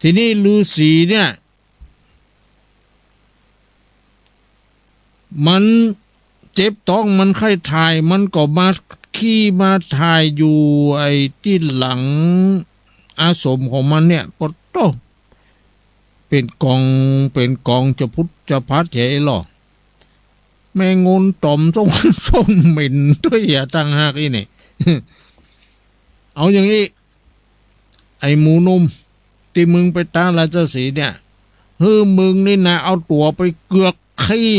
ทีนี้ฤาษีเนี่ยมันเจ็บท้องมันไข้ถ่ายมันก็มาขี้มาถ่ายอยู่ไอ้ที่หลังอาสมของมันเนี่ยปดโตเป็นกองจะพุทธจะพัดเหหรอแม่งนต่อมส่งเหม็นด้วยอย่าตั้งหากอีนี่ เอาอย่างนี้ไอ้หมูนุ่มที่มึงไปตามราชสีห์เนี่ยมึงนี่นะเอาตัวไปเกือกขี้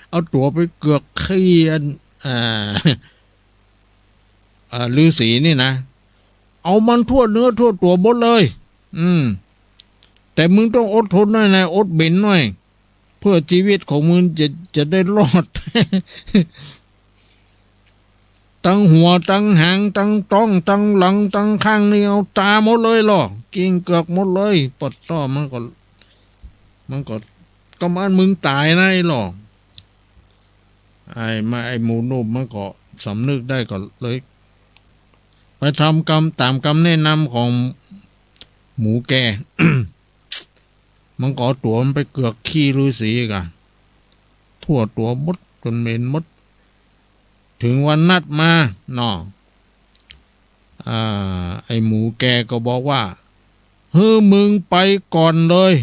เอาตัวไปเกือกขี้ฤาษีนี่นะเอามันทั่วเนื้อทั่วตัวหมดเลยแต่มึงต้องอดทนหน่อยนะอดเบ็นหน่อยเพื่อชีวิตของมึงจะได้รอด ตั้งหัวตั้งหางตั้งต้องตั้งหลังตั้งข้างนี่เอาตาหมดเลยหรอกินเกือกหมดเลยปดต้อมันก็มันมึงตายนะไอ้หรอไอ้หมูนุ่มมันก็สำนึกได้ก็เลยไปทำกรรมตามคำแนะนำของหมูแก่ มันก็ตัวมันไปเกือกขี้ฤาษีกันทั่วตัวมดจนเหม็นมดถึงวันนัดมาเนาะไอ้หมูแกก็บอกว่ามึงไปก่อนเลย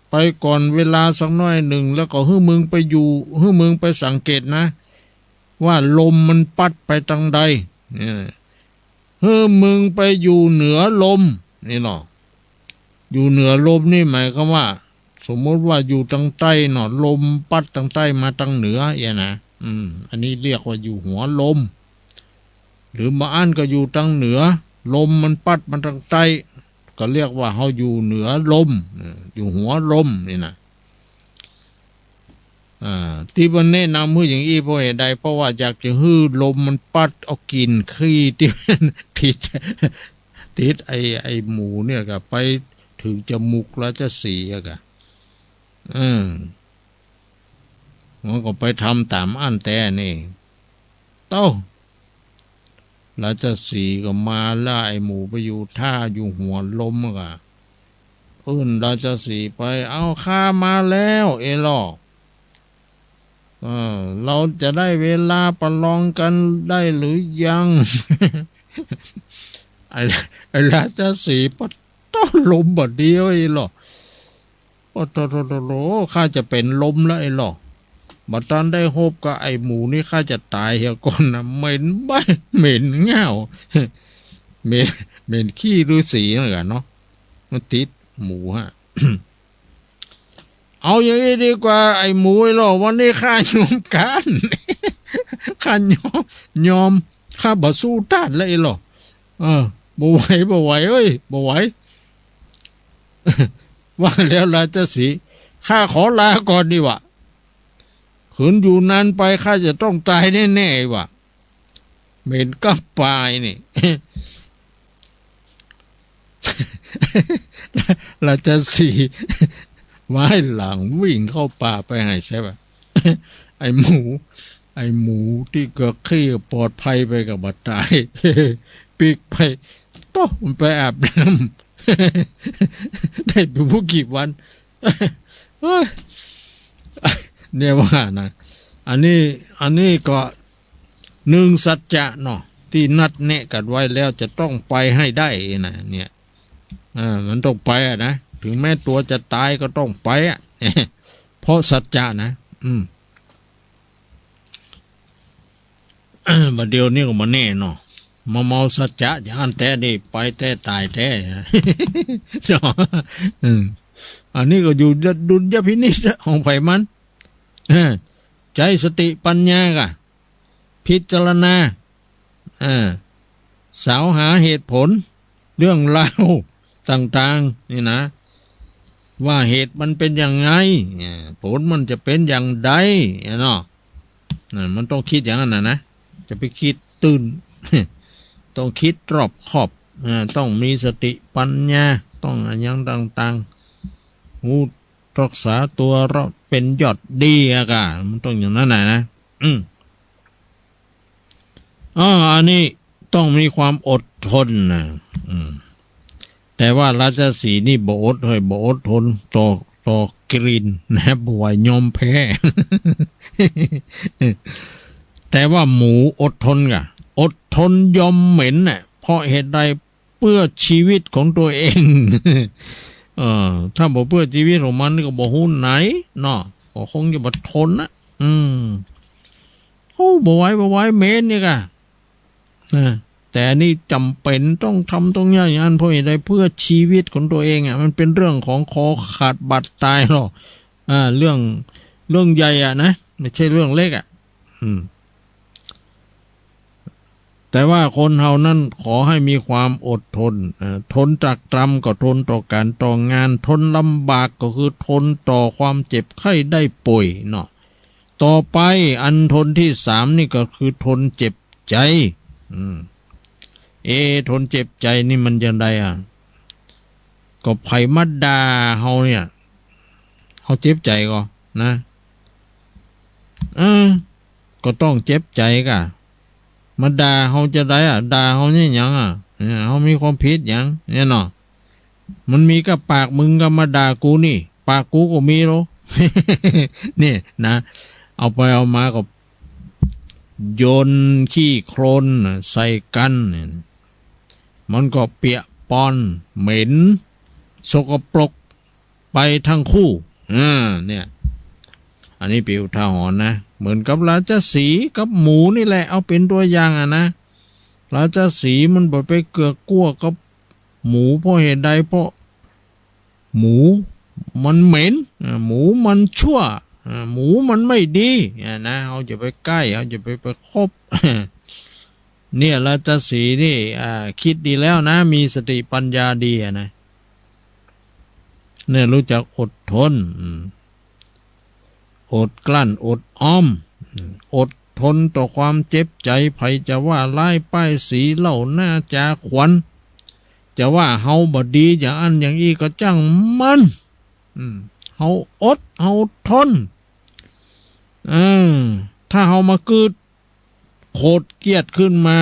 ไปก่อนเวลาสักน้อยหนึ่งแล้วก็มึงไปอยู่มึงไปสังเกตนะว่าลมมันปัดไปทางใดมึงไปอยู่เหนือลมนี่เนาะอยู่เหนือลมนี่หมายความว่าสมมติว่าอยู่ทางใต้เนาะลมปัดทางใต้มาทางเหนืออย่างนะอันนี้เรียกว่าอยู่หัวลมหรือบางอันก็อยู่ทางเหนือลมมันปัดมาทางใต้ก็เรียกว่าเขาอยู่เหนือลมอยู่หัวลมนี่นะที่มันแนะนำเพื่ออย่างอี้เพราะเหตุใดเพราะว่าอยากจะลมมันปัดเอากินขี้ที่ติดไอหมูเนี่ยก็ไปถึงจมูกแล้วจะเสียกะมันก็ไปทำตามอันแต่นี่เต้าแล้วจะสีก็มาล่าไอหมูไปอยู่ท่าอยู่หัวลมกะเราจะสีไปเอาข้ามาแล้วหรอกเราจะได้เวลาประลองกันได้หรือยัง ไอ้ราชสีห์ปัดต้องลมบดเดียวหรอกโข้าจะเป็นลมแล้วหรอกบัดตอนได้โฮบกับไอ้หมูนี่ข้าจะตายเหี่ยก่อนนะเหม็นบ้าเหม็นเง่าเหม็นขี้ฤาษีเหมือนกันเนาะมันติดหมูฮะ เอาอย่างนี้ดีกว่าไอ้หมูหรอกวันนี้ข้ายอมกัน ข้ายอมข้าบ่สู้ต้านเลยหรอกบ่ไหวเอ้ยบ่ไหว ว่าแล้วราชสีห์ข้าขอลาก่อนดีวะขืนอยู่นานไปข้าจะต้องตายแน่ๆวะเหม็นกับปลายนี่ ราชสีห์ไม้หลังวิ่งเข้าป่าไปให้ใช่ปะ ไอ้หมูที่เกิดขี้ปลอดภัยไปกับบัดตาย ปีกไปต้องมันไปอาบน้ำ ได้ไปผู้กี่วัน เนี่ยว่านะอันนี้ก็หนึ่งสัจจะเนาะที่นัดแนะกันไว้แล้วจะต้องไปให้ได้นะเนี่ยมันต้องไปนะถึงแม้ตัวจะตายก็ต้องไปเพราะสัจจะนะบัดเดียวนี่ก็มาแน่เนาะมาเมาสัจจะอย่างนั้นแต่นี่ไปแต่ตายแต่ เนาะอันนี้ก็อยู่ดุลยพินิจของไผมันใจสติปัญญากะพิจารณาสาวหาเหตุผลเรื่องราวต่างๆนี่นะว่าเหตุมันเป็นอย่างไงผลมันจะเป็นอย่างใดเนาะมันต้องคิดอย่างนั้นนะจะไปคิดตื่น ต้องคิดรอบคอบต้องมีสติปัญญาต้องอย่างต่างๆหูรักษาตัวเราเป็นยอดดีอะกะมันต้องอย่างนั้นนะอันนี้ต้องมีความอดทนนะ แต่ว่าราชสีห์นี่บ่อดบ่อดทนต่อกรีนนะบ่ไหวยอมแพ้ แต่ว่าหมูอดทนกะอดทนยอมเหม็นน่ะเพราะเหตุใดเพื่อชีวิตของตัวเอง ถ้าบ่เพื่อชีวิตของมันก็บ่ฮู้ไหนเนาะก็คงจะบ่ทนนะโอ้บ่ไหวเหม็นนี่กะแต่นี่จำเป็นต้องทำตรงอย่างนั้นเพราะเหตุใดเพื่อชีวิตของตัวเองอ่ะมันเป็นเรื่องของคอขาดบาดตายหรอกเรื่องใหญ่อ่ะนะไม่ใช่เรื่องเล็กอ่ะแต่ว่าคนเฮานั้นขอให้มีความอดทนทนตรักตรำก็ทนต่อการต่องานทนลำบากก็คือทนต่อความเจ็บไข้ได้ป่วยเนาะต่อไปอันทนที่สามนี่ก็คือทนเจ็บใจทนเจ็บใจนี่มันยังไงก็ไผมาด่าเฮาเนี่ยเฮาเจ็บใจก็นะก็ต้องเจ็บใจกะมาด่าเฮาจะได้ด่าเฮาเนี่ยหยังเฮามีความผิดหยังเนี่ยเนาะมันมีกับปากมึงก็มาด่ากูนี่ปากกูก็มีโล นี่นะเอาไปเอามาก็โยนขี้โคลนใส่กันมันก็เปียกปอนเหม็นสกปรกไปทั้งคู่เนี่ยอันนี้เป็นอุทาหรณ์นะเหมือนกับราชสีห์กับหมูนี่แหละเอาเป็นตัวอย่างนะราชสีห์มันบ่ไปเกือกกลัวกับหมูเพราะเหตุใดเพราะหมูมันเหม็นหมูมันชั่วหมูมันไม่ดีนะเอาจะไปใกล้เอาจะไปคบ เนี่ยราชสีห์นี่คิดดีแล้วนะมีสติปัญญาดีนะเนี่ยรู้จักอดทนอดกลั้นอดอ้อมอดทนต่อความเจ็บใจไผจะว่าไล่ป้ายสีเหล่าหน้าจาขวัญจะว่าเฮาบ่ดีอย่างอันอย่างอีก็จังมันเฮาอดเฮาทนถ้าเฮามากืดโคตรเกียดขึ้นมา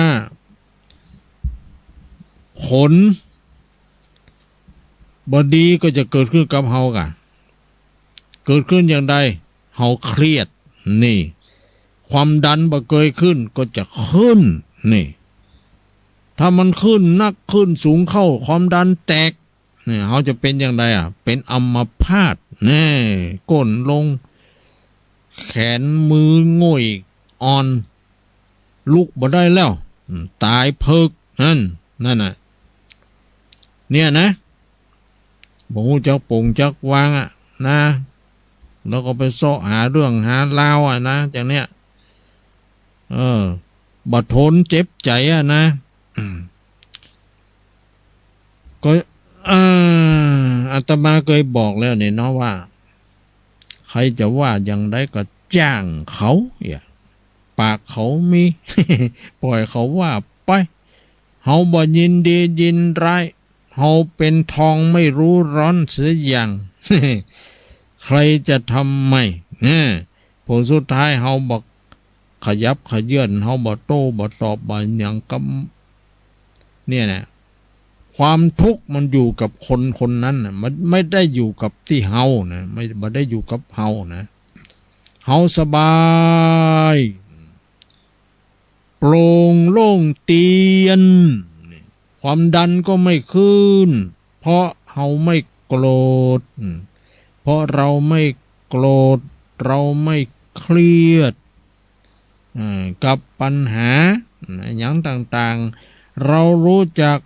ผลบ่ดีก็จะเกิดขึ้นกับเฮากะเกิดขึ้นอย่างใดเฮาเครียดนี่ความดันบ่เคยขึ้นก็จะขึ้นนี่ถ้ามันขึ้นนักขึ้นสูงเข้าความดันแตกนี่เฮาจะเป็นอย่างใดเป็นอัมพาตแน่ก้นลงแขนมือง่อยอ่อนลุกบ่ได้แล้วตายเพิกนั่นน่ะเนี่ยนะบ่ฮู้จักปงจักวางนะแล้วก็ไปเสาะหาเรื่องหาราวนะจากเนี้ยบ่ทนเจ็บใจนะก็อาตมาเคยบอกแล้วเนี่ยเนาะว่าใครจะว่าอย่างไรก็จ้างเขาปากเขามี ปล่อยเขาว่าไปเฮาบ่ยินดียินร้ายเฮาเป็นทองไม่รู้ร้อนเสียอย่าง ใครจะทำไม่ผลสุดท้ายเฮาบอกขยับขยื่นเฮาบ่โต้บ่ตอบบ่หยังกับเนี่ยนะความทุกข์มันอยู่กับคนนั้นนะมันไม่ได้อยู่กับที่เฮานะไม่ได้อยู่กับเฮานะเฮาสบายโปร่งโล่งเตียนความดันก็ไม่ขึ้นเพราะเฮาไม่โกรธเพราะเราไม่โกรธเราไม่เครียดกับปัญหาอย่างต่างๆเรารู้จัก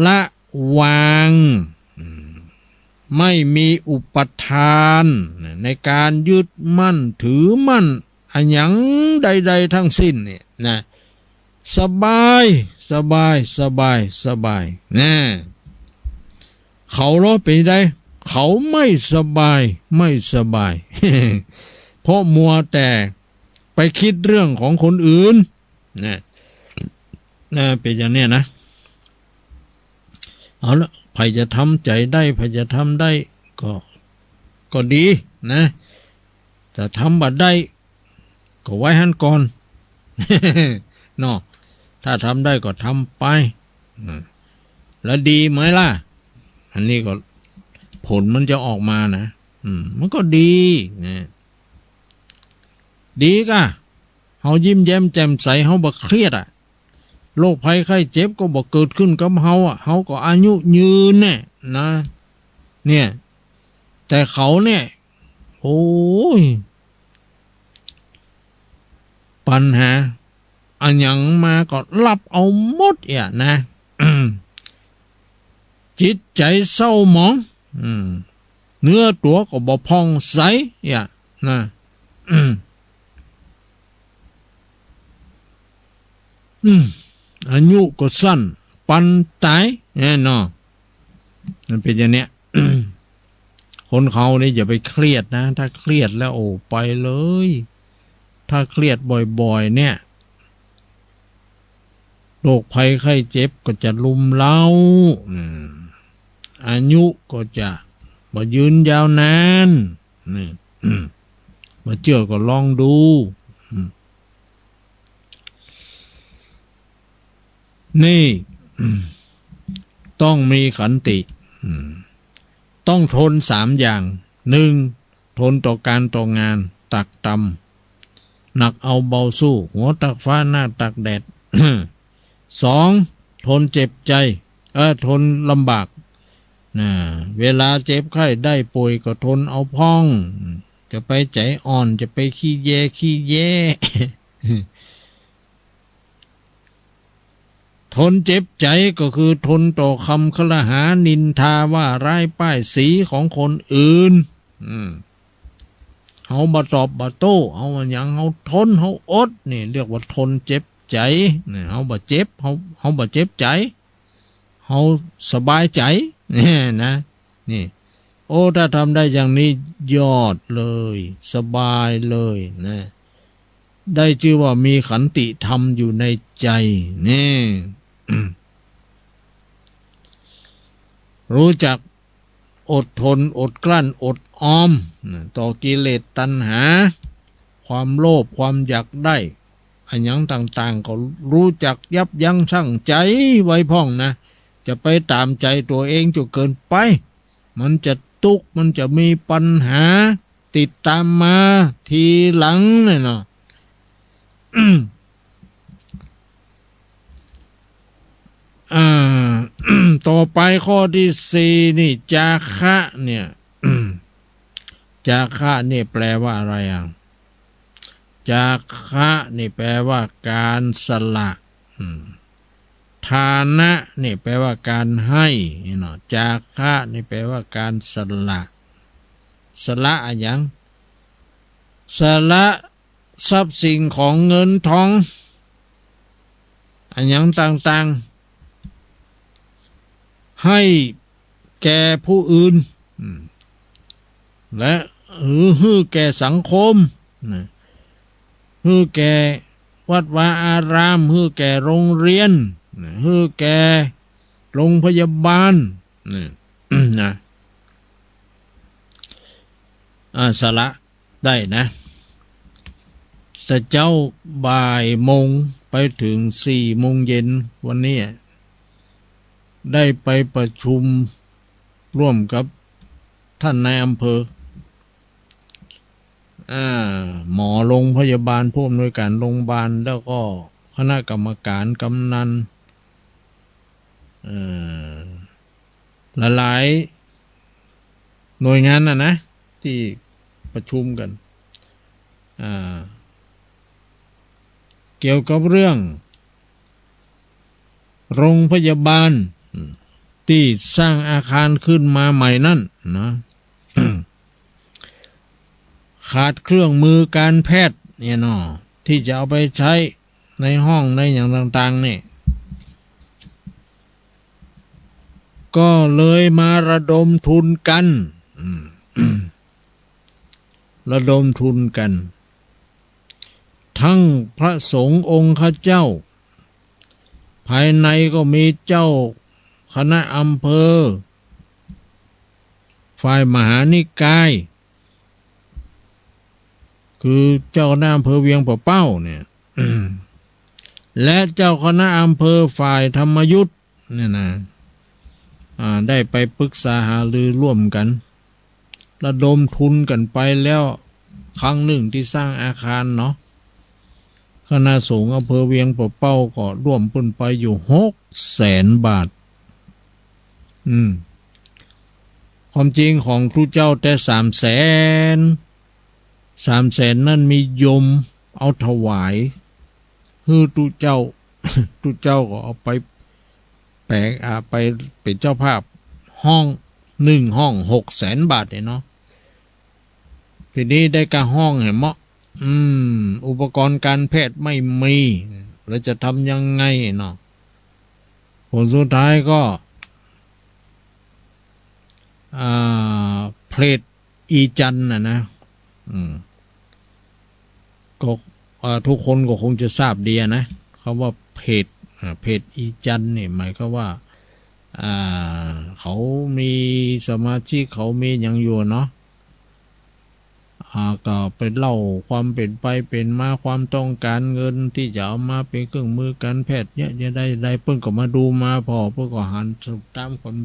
ละวางไม่มีอุปทานในการยึดมั่นถือมั่นอย่างใดๆทั้งสิ้นเนี่ยนะสบายนะเขาล้อไปได้เขาไม่สบาย เพราะมัวแต่ไปคิดเรื่องของคนอื่นนะเป็นอย่างนี้นะเอาละใครจะทำใจได้ใครจะทำได้ก็ดีนะแต่ทำบัดได้ก็ไว้หันก่อน เนาะถ้าทำได้ก็ทำไป แล้วดีไหมล่ะอันนี้ก็ผลมันจะออกมานะมันก็ดีนะดีกะเฮายิ้มแย้มแจ่มใสเฮาบ่เครียดโรคภัยไข้เจ็บก็บ่เกิดขึ้นกับเฮาเฮาก็อายุยืนแน่นะเนี่ยแต่เขาเนี่ยโอ้ยปัญหาอันยังมาก็รับเอาหมดนะจิตใจเศร้าหมองเนื้อตัวก็บ่พองใสนะอายุก็สั้นปันตายแน่นอนมันเป็นอย่างเนี้ย คนเขาเนี่ยอย่าไปเครียดนะถ้าเครียดแล้วโอ้ไปเลยถ้าเครียดบ่อยๆเนี่ยโรคภัยไข้เจ็บก็จะลุมเล้าอายุก็จะบ่ยืนยาวนานนี่มาเชื่อก็ลองดูนี่ต้องมีขันติต้องทน3 อย่าง1ทนต่อการต่องานตักตำหนักเอาเบาสู้หัวตักฟ้าหน้าตักแดด 2ทนเจ็บใจทนลำบากเวลาเจ็บไข้ได้ป่วยก็ทนเอาพ้องจะไปใจอ่อนจะไปขี้แย่ ทนเจ็บใจก็คือทนต่อคำคลหานินทาว่าร้ายป้ายสีของคนอื่นเฮาบ่ตอบบ่โต้เฮาอย่างเฮาทนเฮาอดนี่เรียกว่าทนเจ็บใจนี่เฮาบ่เจ็บเฮาบ่เจ็บใจเฮาสบายใจนี่นะนี่โอ้ถ้าทำได้อย่างนี้ยอดเลยสบายเลยนะได้ชื่อว่ามีขันติธรรมอยู่ในใจนี่รู้จักอดทนอดกลั้นอดออมต่อกิเลสตัณหาความโลภความอยากได้อันยังต่างๆก็รู้จักยับยั้งชั่งใจไว้พ่องนะจะไปตามใจตัวเองจนเกินไปมันจะทุกข์มันจะมีปัญหาติดตามมาทีหลังเนี่ยเนาะต่อไปข้อที่4นี่จาคะเนี่ย จาคะนี่แปลว่าอะไรจาคะนี่แปลว่าการสละทานะนี่แปลว่าการให้เนาะจาคะนี่แปลว่าการสละสละอะไรอย่างสละทรัพย์สิ่งของเงินทองอันอย่างต่างๆให้แก่ผู้อื่นและฮือแก่สังคมฮือแก่วัดวาอารามฮือแก่โรงเรียนฮือแก่โรงพยาบาลนะสละได้นะแต่เจ้าบ่ายโมงไปถึง4 โมงเย็นวันนี้ได้ไปประชุมร่วมกับท่านนายอำเภอหมอโรงพยาบาลผู้อำนวยการโรงพยาบาลแล้วก็คณะกรรมการกำนันหลายหน่วยงานนะที่ประชุมกันเกี่ยวกับเรื่องโรงพยาบาลที่สร้างอาคารขึ้นมาใหม่นั่นนะ ขาดเครื่องมือการแพทย์เนี่ยเนาะที่จะเอาไปใช้ในห้องในอย่างต่างๆนี่ก็เลยมาระดมทุนกันระดมทุนกันทั้งพระสงฆ์องค์ข้าเจ้าภายในก็มีเจ้าคณะอำเภอฝ่ายมหานิกายคือเจ้าคณะอำเภอเวียงป่าเป้าเนี่ยและเจ้าคณะอำเภอฝ่ายธรรมยุทธเนี่ยนะ ได้ไปปรึกษาหารือร่วมกันระดมทุนกันไปแล้วครั้งหนึ่งที่สร้างอาคารเนาะคณะสงฆ์อำเภอเวียงป่าเป้าก็ร่วมปุ้นไปอยู่600,000 บาทความจริงของครูเจ้าแต่300,000นั่นมีโยมเอาถวายคือตุเจ้า ตุเจ้าก็เอาไปแปลงไปเป็นเจ้าภาพห้องห้อง600,000 บาทเนาะทีนี้ได้กะห้องเห็นมั้ยอุปกรณ์การแพทย์ไม่มีแล้วจะทำยังไงเนาะผลสุดท้ายก็เพลทอีจันนะก็ทุกคนก็คงจะทราบดีนะคำว่าเพจอีจันนี่หมายก็ว่าเขามีสมาชิกเขามีอย่างอยู่เนาะก็ไปเล่าความเป็นไปเป็นมาความต้องการเงินที่จะเอามาเป็นเครื่องมือการแพทย์เนี่ยจะได้เพิ่งก็มาดูมาพอเพิ่งก็หันสมตามความ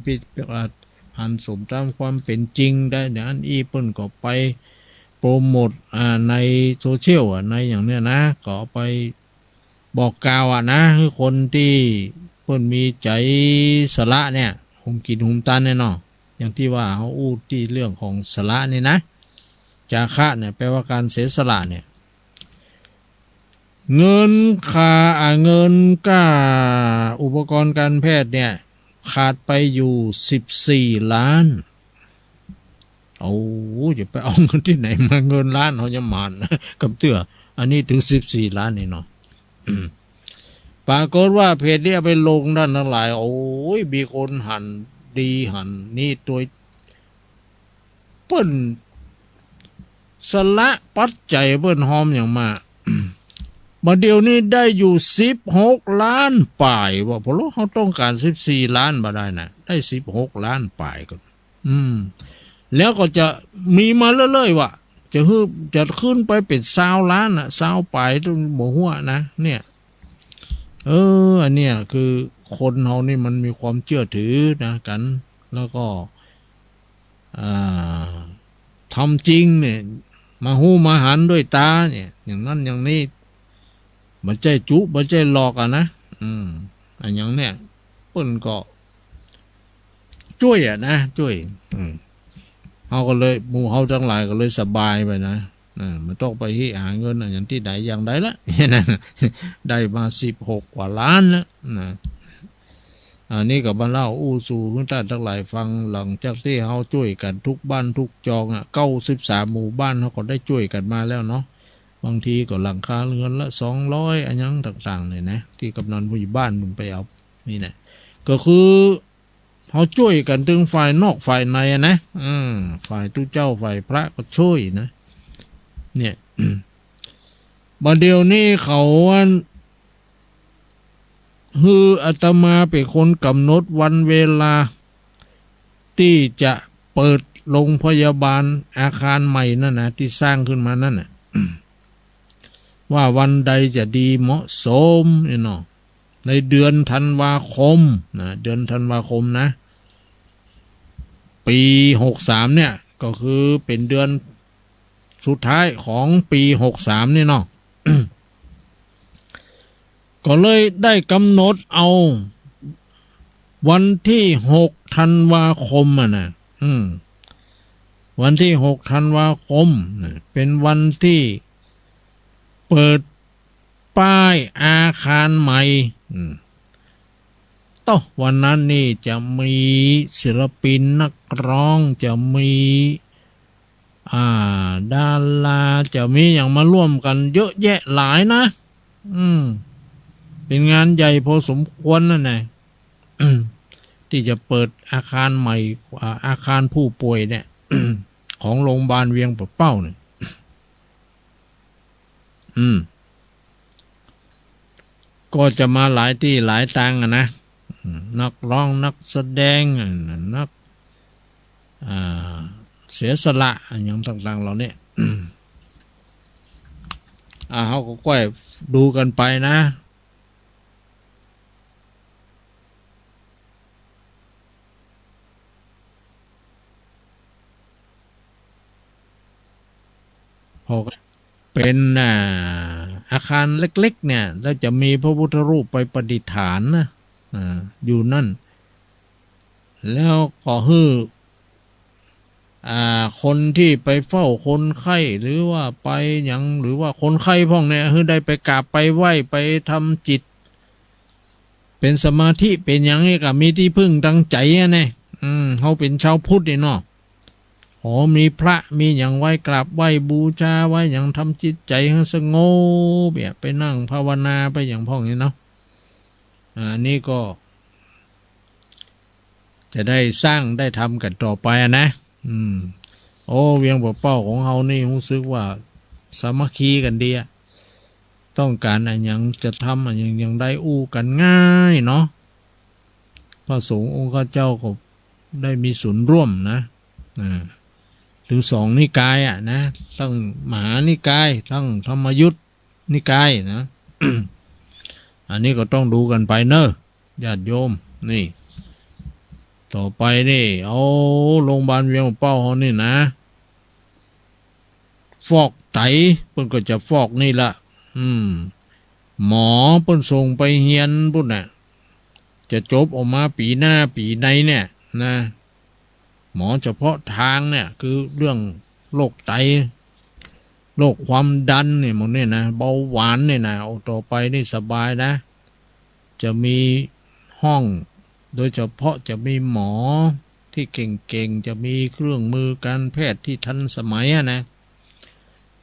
หันสมตามความเป็นจริงได้เดี๋ยวอันเพิ่งก็ไปโปรโมทในโซเชียลในอย่างเนี้ยนะก็ไปบอกกล่าวนะคือคนที่เพิ่นมีใจสละเนี่ยหุมกินหุมตันเนี่ยเนาะอย่างที่ว่าเขาอู้ที่เรื่องของสละนี่นะจาคะเนี่ยแปลว่าการเสียสละเนี่ยเงินเงินก้าอุปกรณ์การแพทย์เนี่ยขาดไปอยู่14 ล้านจะไปเอาเงินที่ไหนมาเงินล้านเขาจะหมานกับเตื้ออันนี้ถึง14 ล้านนี่เนาะปรากฏว่าเพจนี้ไปลงด้านทั้งหลายมีคนหันดีหันนี่ตัวเปิ้นสละปัจจัยเปิ้นหอมอย่างมามาเดี๋ยวนี้ได้อยู่16 ล้านป่ายว่าเพราะเขาต้องการ14 ล้านมาได้นะได้16 ล้านป่ายกันแล้วก็จะมีมาเรื่อยๆว่าจะขึ้นไปเป็น20 ล้าน20 ป่ายต้องบ่หัวนะเนี่ยอันเนี้ยคือคนเฮานี่มันมีความเชื่อถือนะกันแล้วก็ทำจริงเนี่ยมาหูมาหันด้วยตาเนี่ยอย่างนั้นอย่างนี้มันใจจุมันใจหลอกนะอันอย่างเนี้ยเปิ้นก็ช่วยนะช่วยเฮาก็เลยหมู่เฮาทั้งหลายก็เลยสบายไปนะมันต้องไปหาเงินอย่างที่ใดอย่างใดละได้มา16 กว่าล้านแล้วนะอันนี้ก็มาเล่าสู่คุณท่านทั้งหลายฟังหลังจากที่เฮาช่วยกันทุกบ้านทุกจอง93 หมู่บ้านเฮาก็ได้ช่วยกันมาแล้วเนาะบางทีก็หลังคาเรือนละ200อันยังต่างๆเนี่ยนะที่กำนันผู้ใหญ่บ้านมึงไปเอานี่นะก็คือเขาช่วยกันถึงฝ่ายนอกฝ่ายในนะฝ่ายตู้เจ้าฝ่ายพระก็ช่วยนะเนี่ยบัดเดี๋ยวนี้เขาคืออาตมาเป็นคนกำหนดวันเวลาที่จะเปิดโรงพยาบาลอาคารใหม่นั่นนะที่สร้างขึ้นมานั่นน่ะ ว่าวันใดจะดีเหมาะสมเนาะในเดือนธันวาคมนะเดือนธันวาคมนะปี63เนี่ยก็คือเป็นเดือนสุดท้ายของปี63นี่เนาะ ก็เลยได้กำหนดเอาวันที่6 ธันวาคมนะวันที่6 ธันวาคมเป็นวันที่เปิดป้ายอาคารใหม่ต่อวันนั้นนี่จะมีศิลปินนักร้องจะมีดาราจะมีอย่างมาร่วมกันเยอะแยะหลายนะเป็นงานใหญ่พอสมควรนั่นแหละที่จะเปิดอาคารใหม่อาคารผู้ป่วยเนี่ย ของโรงพยาบาลเวียงป่าเป้าเนี่ยก็จะมาหลายที่หลายทางนะนักร้องนักแสดงนักเสียสละอย่างต่างๆเราเนี่ยเขาก็ก้อยดูกันไปนะ พอเป็นอาคารเล็กๆเนี่ยแล้วจะมีพระพุทธรูปไปประดิษฐานนะอยู่นั่นแล้วก็ฮือคนที่ไปเฝ้าคนไข้หรือว่าไปอย่างหรือว่าคนไข้พวกเนี่ยฮือได้ไปกราบไปไหว้ไปทำจิตเป็นสมาธิเป็นอย่างนี้ก็มีที่พึ่งทางใจเนี่ยเขาเป็นชาวพุทธเนาะมีพระมีอย่างไหว้กราบไหว้บูชาไว้อย่างทำจิตใจให้สงบแบบไปนั่งภาวนาไปอย่างพวกนี้เนาะนี่ก็จะได้สร้างได้ทำกันต่อไปนะเวียงป่าเป้าของเฮานี่รู้สึกว่าสามัคคีกันดีต้องการอะไรอย่างจะทำอะไรอย่างได้อู้กันง่ายเนาะพระสงฆ์องค์ข้าเจ้าก็ได้มีส่วนร่วมนะหรือ2 นิกายนะทั้งมหานิกายทั้งธรรมยุทธนิกายนะ อันนี้ก็ต้องดูกันไปเนอะญาติโยมนี่ต่อไปนี่เอาโรงพยาบาลเวียงเป้าเขานี่นะฟอกไตเพิ่นก็จะฟอกนี่ละหมอเพิ่นส่งไปเฮียนพุ่นน่ะจะจบออกมาปีหน้าปีในเนี่ยนะหมอเฉพาะทางเนี่ยคือเรื่องโรคไตโรคความดันเนี่ยหมดเนี่ยนะเบาหวานเนี่ยนะเอาต่อไปนี่สบายนะจะมีห้องโดยเฉพาะจะมีหมอที่เก่งๆจะมีเครื่องมือการแพทย์ที่ทันสมัยนะ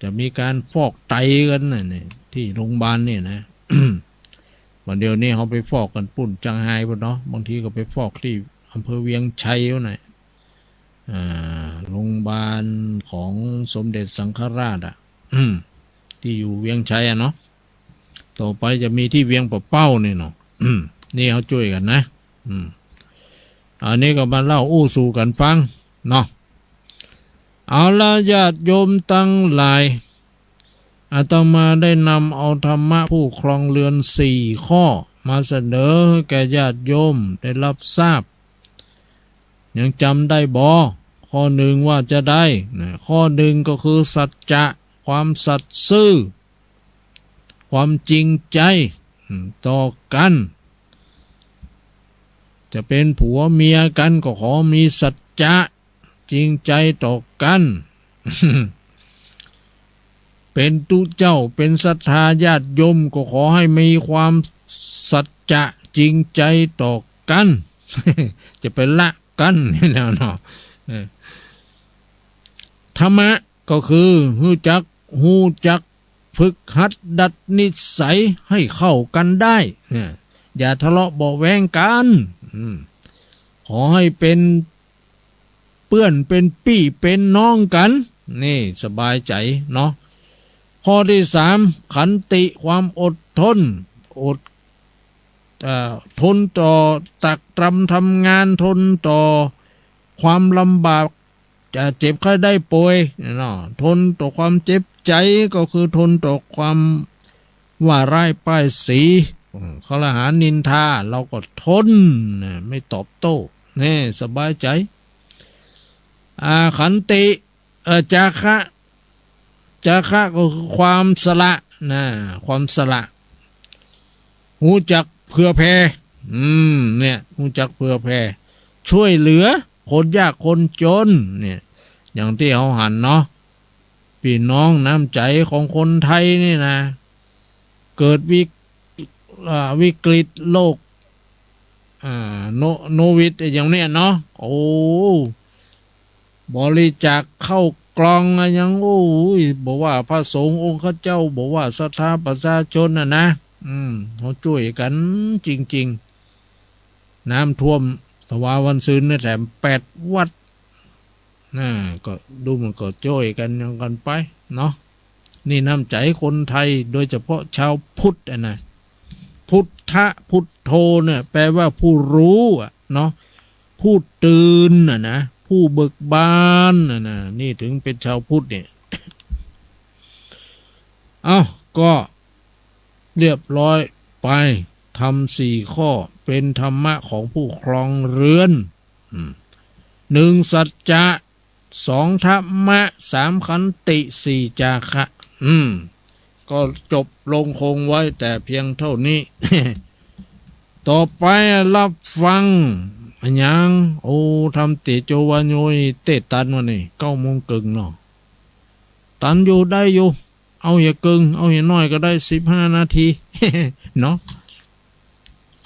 จะมีการฟอกไตกันนะที่โรงพยาบาลเนี่ยนะ วันเดียวนี้เขาไปฟอกกันปุ่นจังไห้ปุ่นเนาะบางทีก็ไปฟอกที่อำเภอเวียงชัยหน่อยโรงพยาบาลของสมเด็จสังฆราชที่อยู่เวียงชัยเนาะต่อไปจะมีที่เวียงป่าเป้าเนี่ยเนาะนี่เขาช่วยกันนะอันนี้ก็มาเล่าอู้สู่กันฟังเนาะเอาละญาติโยมตั้งหลายอาตมาได้นำเอาธรรมะผู้ครองเรือน4 ข้อมาเสนอแก่ญาติโยมได้รับทราบยังจำได้บ่ข้อ 1ว่าจะได้ข้อ 1ก็คือสัจจะความสัตย์ซื่อความจริงใจต่อกันจะเป็นผัวเมียกันก็ขอมีสัจจะจริงใจต่อกัน เป็นตุเจ้าเป็นศรัทธาญาติโยมก็ขอให้มีความสัจจะจริงใจต่อกัน จะไปละกันนี่แล้วเนาะธรรมะก็คือฮู้จักฝึกหัดดัดนิสัยให้เข้ากันได้อย่าทะเลาะเบาะแว้งกันขอให้เป็นเพื่อนเป็นพี่เป็นน้องกันนี่สบายใจเนาะข้อที่ 3ขันติความอดทนทนต่อตักตรำทำงานทนต่อความลำบากจะเจ็บไข้ได้ป่วยเนาะทนต่อความเจ็บใจก็คือทนต่อความว่าร้ายป้ายสีคอรหานินทาเราก็ทนไม่ตอบโต้นี่สบายใจขันติจาคะก็คือความสละความสละหูจักเผื่อแผ่เนี่ยหูจักเผื่อแผ่ช่วยเหลือคนยากคนจนเนี่ยอย่างที่เขาหันเนาะพี่น้องน้ำใจของคนไทยนี่นะเกิดวิกฤตโลกโนวิดอย่างเนี้ยเนาะบริจาคเข้ากล่องอะไรอย่างบอกว่าพระสงฆ์องค์ข้าเจ้าบอกว่าศรัทธาประชาชนนะเขาช่วยกันจริงๆน้ำท่วมทวาวันซืนเนี่ยแถม8 วัดก็ดูมันก็ช่วยกันอย่างกันไปเนาะนี่น้ำใจคนไทยโดยเฉพาะชาวพุทธนะพุทธโธเนี่ยแปลว่าผู้รู้เนาะผู้ตื่นนะผู้เบิกบานนะนี่ถึงเป็นชาวพุทธเนี่ย ก็เรียบร้อยไปทำ4 ข้อเป็นธรรมะของผู้ครองเรือน1สัจจะ 2ธรรมะ3ขันติ4จาคะ ก็จบลงคงไว้แต่เพียงเท่านี้ ต่อไปรับฟังอันยังโอ้ทำติโจวานโยยเตตันวันนี้9:30เนาะตันอยู่ได้อยู่เอาอย่ากึ่งเอาอย่าน้อยก็ได้15 นาที เนาะ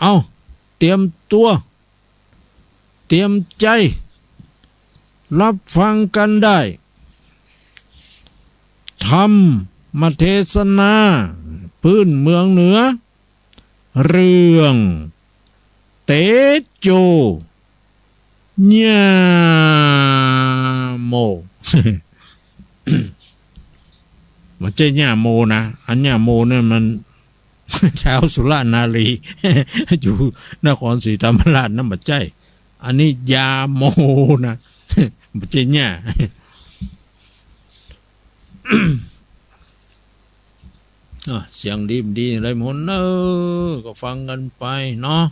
เอาเตรียมตัวเตรียมใจรับฟังกันได้ธรรมเทศนาพื้นเมืองเหนือเรื่องเตโจญาโม มันจะญาโมนะอันญาโมเนี่ยมัน ชาวสุราษฎร์นารี อยู่นครศรีธรรมราชนั่นบัดใจอันนี้ยาโมนะ มันจะญา เสียงดีอะไรหมดก็ฟังกันไปเนาะ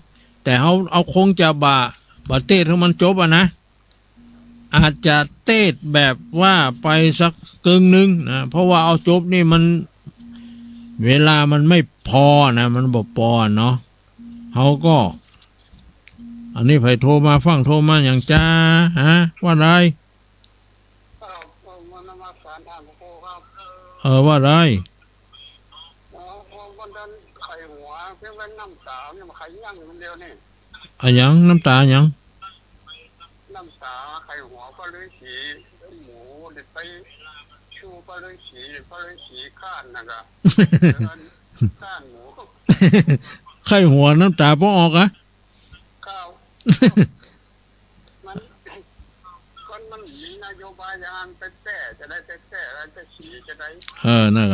แต่เอาคงจะบะเทศให้มันจบนะอาจจะเทศแบบว่าไปสักกึ่งหนึ่งนะเพราะว่าเอาจบนี่มันเวลามันไม่พอนะมันบ่พอเนาะเขาก็อันนี้ไผโทรมาฟังโทรมาอย่างจ้าว่าไรว่าไรยังน้ำตายังน้ำตาไข่หัวก็เลยสีหมูเด็ดไปชูก็เลยสีข้านนะครับข้านหมูไข่หัวน้ำตาพอออกข้าวมันมีนโยบายอย่างแต่จะได้แต่แล้วจะสีจะได้นั่น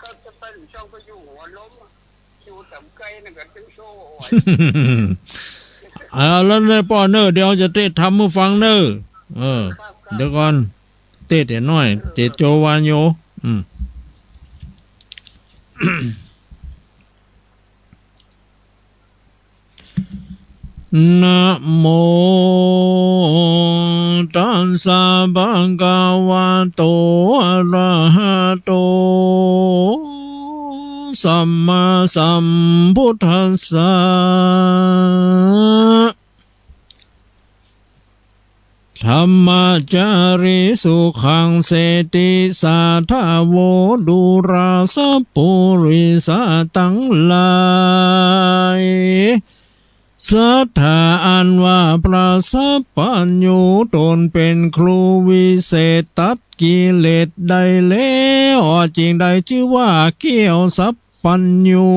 ก็จะเป็นช่องก็อยู่หัวล้มอยู่ต่ำไกลนั่นก็ตึงโซ่แล้วเนี่ยป้อเนอเดี๋ยวจะเทศทำมือฟังเนอเดี๋ยวก่อนเทศแต่น้อยเทศโจวานโยนะโมตัสสะภะคะวะโตอะระหะโตสัมมาสัมพุทธัสสะธัมมาจาริสุขังเสติสาทาโวดุราสัพปุริสาตังหลายสัทธาอันว่าพระสัพพัญญูตนเป็นครูวิเศษตัดกิเลสได้แล้วจริงใดชื่อว่าเกี่ยวสัพพัญญู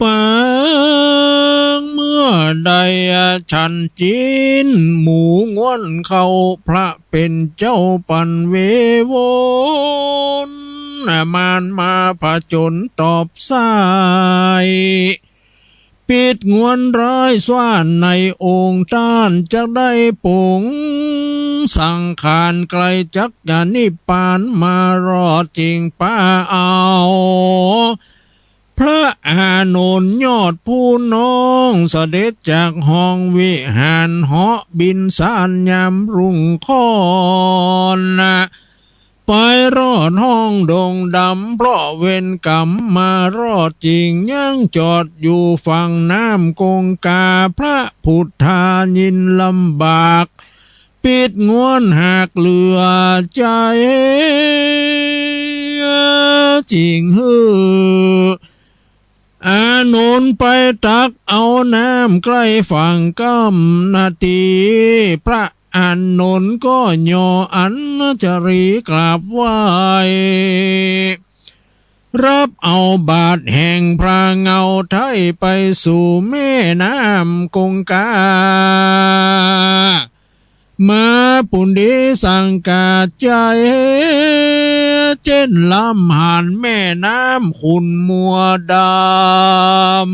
ปังเมื่อใดฉันจีนหมูง้วนเขาพระเป็นเจ้าปันเววนมานมาผจญตอบสายปิดงวนร้ายสว่านในองค์ต้านจะได้ปงสังขารไกลจักอย่านิพพานมารอดจริงป้าเอาพระอานนท์ยอดผู้น้องเสด็จจากห้องวิหารเหาะบินสานยามรุ่งค่อนไปรอดห้องดงดำเพราะเวรกรรมมารอดจริงยังจอดอยู่ฝั่งน้ำกงกาพระพุทธายินลำบากปิดงวนหากเหลือใจจริงอานนท์ไปตักเอาน้ำใกล้ฝั่งก้ำนาทีพระอานนท์ก็ย่ออัญชรีกราบไหว้รับเอาบาทแห่งพระเงาไทยไปสู่แม่น้ำกงกามาปุ่นดีสังกาใจเจนลำหันแม่น้ำขุนมัวดำ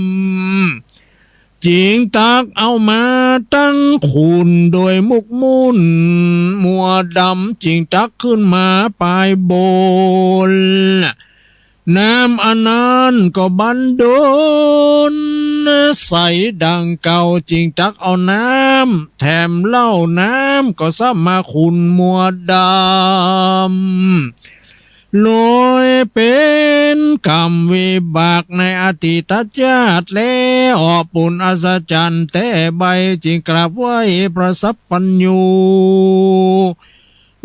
จิงตักเอามาตั้งขุนโดยมุกมุ่นมัวดำจิงตักขึ้นมาปลายโบนน้ำอันนั้นก็บันดลใสดังเก่าจิงตักเอาน้ ำแถมเหล้าน้ำก็ซ้ำมาขุนมัวดำลอยเป็นกรรมวิบากในอดีตชาติแล้วปุณอัศจรรย์แต่ใบจึงกราบไหว้พระสัพพัญญู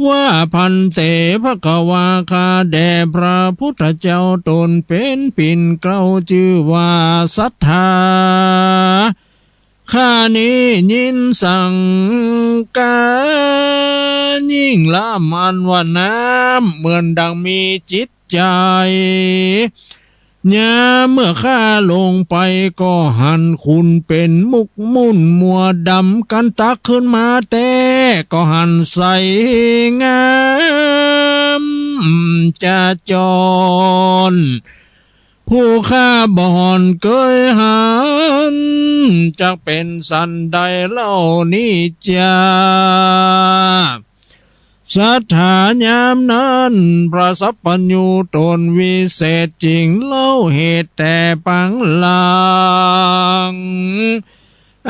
ว่าพันเตภควาคาแด่พระพุทธเจ้าตนเป็นปิ่นเกล้าชื่อว่าศรัทธาข้านี้ยินสั่งการยิ่งละมันว่าน้ำเหมือนดังมีจิตใจยามเมื่อข้าลงไปก็หันคุณเป็นมุกมุ่นมัวดำกันตักขึ้นมาแต่ก็หันใสงามจะจรผู้ข้าบ่อนเกยหันจะเป็นสันใดเล่านี้จ้าศรัทธายามนั้นพระสัพพัญญูตนวิเศษจริงเล่าเหตุแต่ปังหลัง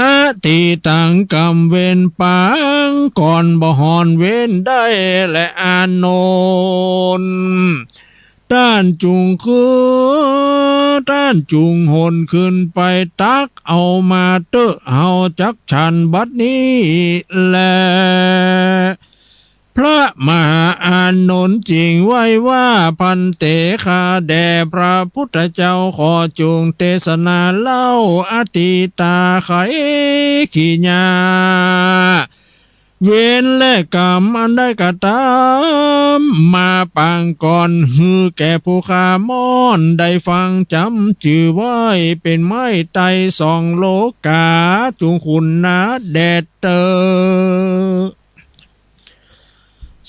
อติตังกรรมเวนปังก่อนบ่หอนเว้นได้และอานนท์ด้านจุงด้านจุงหนขึ้นไปตักเอามาเตอะเฮาจักฉันบัดนี้แลพระมหาอานนท์จริงไว้ว่าพันเตคาแด่พระพุทธเจ้าขอจงเทศนาเล่าอติตาไขขีญาเวนและกรรมอันได้กระทำมาปางก่อนฮือแก่ผู้ขามอนได้ฟังจำจื่อไว้เป็นไม้ไตสองโลกาจุงคุณนาแดดเตอ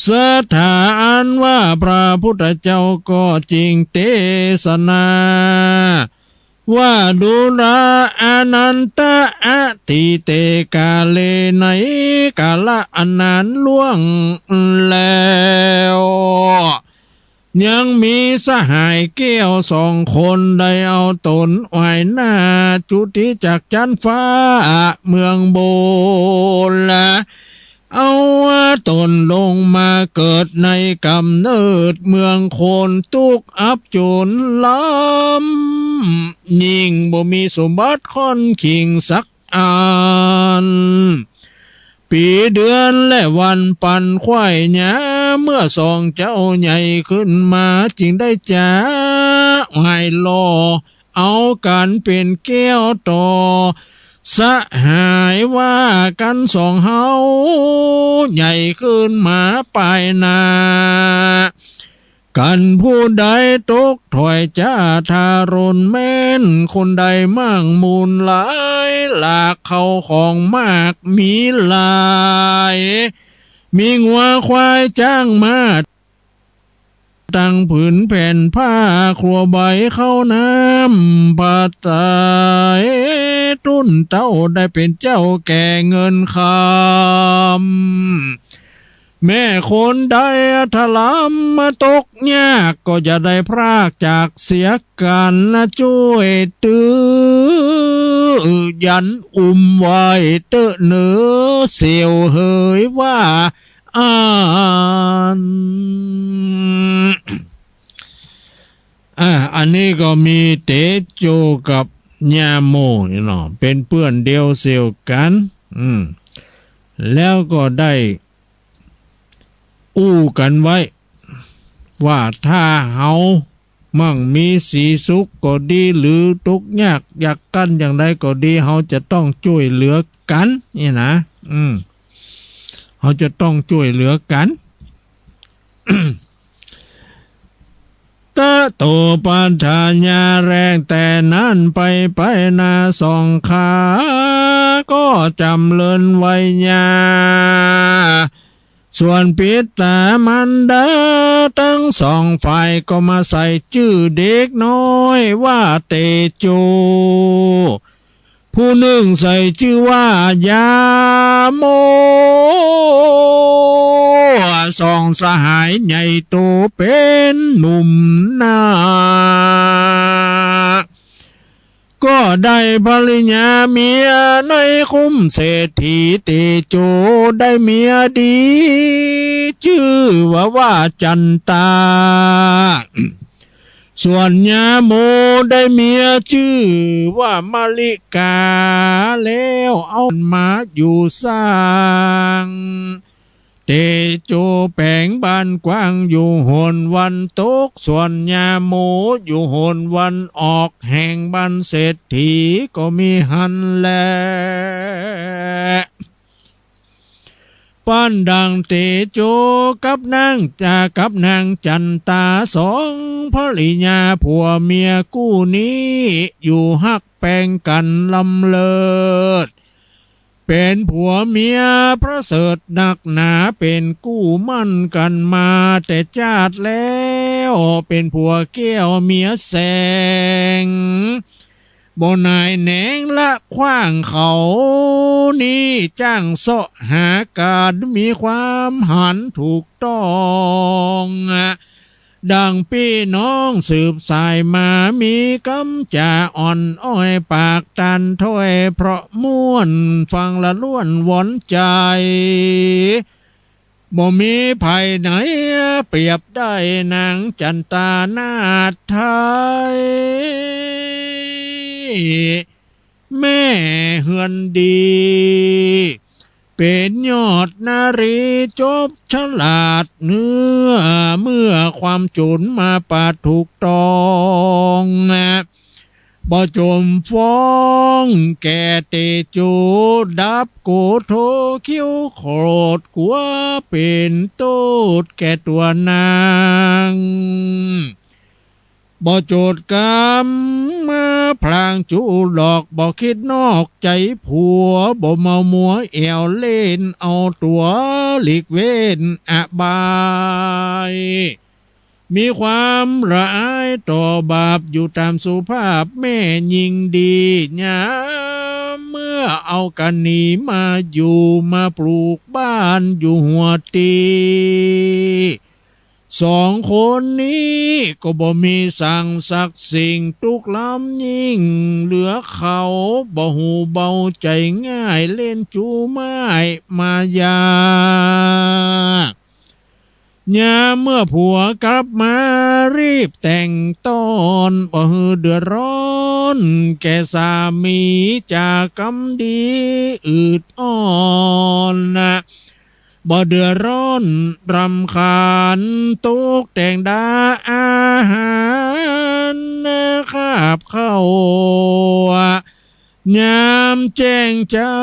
สถานว่าพระพุทธเจ้าก็จริงเทศนาว่าดูราอนันตะอติเตกาเลในกาละอนันต์ล่วงแล้วยังมีสหายเกี้ยวสองคนได้เอาตนไว้หน้าจุติจากจันฟ้าเมืองโบละเอาตนลงมาเกิดในกำเนิดเมืองโคนตุกอับจนล้ำยิ่งบ่มีสมบัติค่อนขิงสักอันปีเดือนและวันปันควายหญ้าเมื่อสองเจ้าใหญ่ขึ้นมาจึงได้จ้าไห้ลอเอากันเป็นแก้วต่อสหายว่ากันสองเฮาใหญ่ขึ้นมาปลายนากันผู้ใดตกถอยจ้าทารนแม่นคนใดมั่งมูลหลายหลากเขาของมากมีหลายมีงัวควายจ้างมาตั้งผืนแผ่นผ้าครัวใบเข้าน้ำปัดตายตุ้นเต้าได้เป็นเจ้าแก่เงินคำแม่คนใดถลำมาตกยากก็จะได้พรากจากเสียกันนะช่วยตื้อยันไว้เตอะเนื้อเสียวเฮยว่าอันนี้ก็มีเตโจกับญาโมนี่เนาะเป็นเพื่อนเดียวเสียวกันแล้วก็ได้อู้กันไว้ว่าถ้าเฮามั่งมีสีสุขก็ดีหรือทุกข์ยากอยากกันอย่างใดก็ดีเฮาจะต้องช่วยเหลือกันนี่นะเขาจะต้องช่วยเหลือกัน ตะโตปัญญาญาแรงแต่นั้นไปนาสองขาก็จำเลินไว้ญาส่วนปิดตามันดาทั้งสองฝ่ายก็มาใส่ชื่อเด็กน้อยว่าเตโจผู้หนึ่งใส่ชื่อว่ายาโมสองสหายใหญ่โตเป็นหนุ่มนา ก็ได้ภริญญาเมียในคุ้มเศรษฐีเตโจได้เมียดี ชื่อว่าจันตา ส่วนยาโมได้เมียชื่อว่ามาริกาแล้วเอามาอยู่สร้างเตโจแปลงบ้านกว้างอยู่โหนวันตกส่วนยาโมอยู่โหนวันออกแห่งบ้านเศรษฐีก็มีหันแลป้านดังเตโจกับนางจันตาสองภริยาผัวเมียกู้นี้อยู่ฮักแปลงกันลำเลิศเป็นผัวเมียพระเสริฐหนักหนาเป็นกู้มั่นกันมาแต่ชาติแล้วเป็นผัวแก้วเมียแสงบ่นายแหนงละขว้างเขานี่จ้างเสาะหาการมีความหันถูกต้องดังพี่น้องสืบสายมามีกำจ่าอ่อนอ้อยปากตันถ้อยเพราะม่วนฟังละล้วนหวนใจบ่มีภัยไหนเปรียบได้นางจันตานาถไทยแม่เฮือนดีเป็นยอดนารีจบฉลาดเมื่อความโจรมาปาดถูกต้องบ่จมฟ้องแก่เตโจดับโกโทคิ้วโคตรกัวเป็นโตดแก่ตัวนางบ่โจดกรรมมาพลางจูหลอกบ่คิดนอกใจผัวบ่เมามัวแอวเล่นเอาตัวหลีกเว้นอบายมีความละอายต่อบาปอยู่ตามสุภาพแม่ยิงดียามเมื่อเอากันหนีมาอยู่มาปลูกบ้านอยู่หัวตีสองคนนี้ก็บ่มีสั่งสักสิ่งทุกลำยิ่งเหลือเขาบ่หูเบาใจง่ายเล่นจูไม้มายายามเมื่อผัวกลับมารีบแต่งต้อนบ่ฮือเดือดร้อนแก่สามีจากกำดีอืดอ่อนบ่เดือดร้อนรำคาญตุกแต่งดาอาหารคาบเข้ายามแจ้งเจ้า